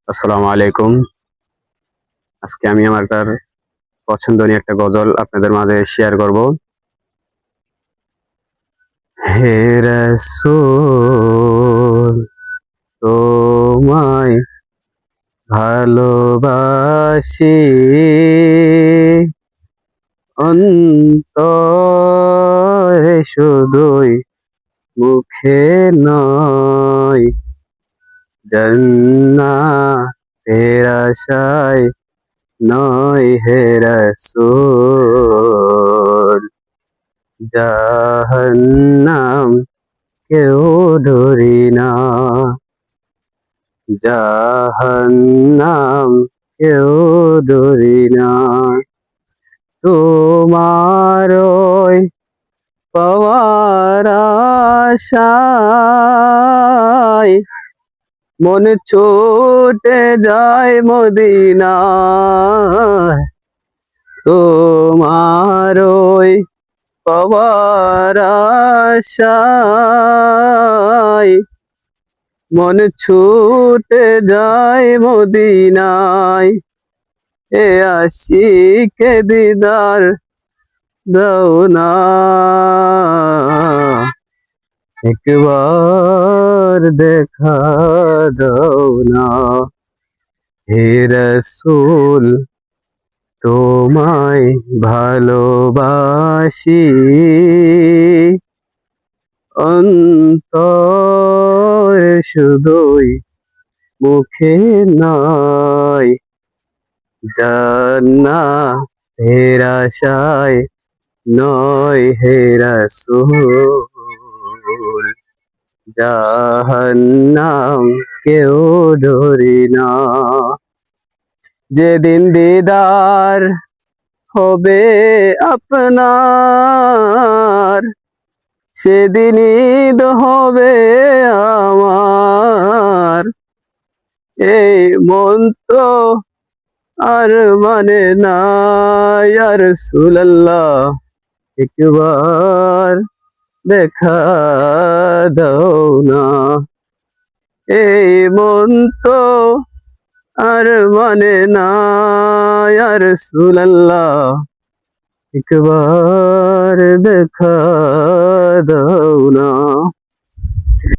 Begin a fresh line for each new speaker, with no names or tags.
আসসালামু আলাইকুম। আজকে আমি আমার পছন্দনীয় একটা গজল আপনাদের মাঝে শেয়ার করব। হে রাসূল, তোমায় ভালোবাসি, অন্তরে শুধুই, মুখে নয়। জান্নাতের আশায় নয় হে রাসূল, জাহান্নাম কেউ ডরি না, জাহান্নাম কেউ ডরি না। তোমার ওই পাওয়ার আশায় মন ছুটে যায় মদিনায়। তোমার ওই পাওয়ার আশায় মন ছুটে যায় মদিনায়। এ আশিকে দিদার দাও না, একবার দেখা দাও না। হে রাসূল, তোমায় ভালোবাসি, অন্তরে শুধুই, মুখে নয়। জান্নাতের আশায় নয় হে রাসূল, জাহান্নাম কেউ ডরি না। যেদিন দিদার হবে আপনার, সেদিন ঈদ হবে আমার। এই মন তো আর মানে না, ইয়া রাসূলুল্লাহ, একবার দেখা দাও না। এই মন তো আর মানে না, ইয়া রাসূলুল্লাহ, একবার দেখা দাও না।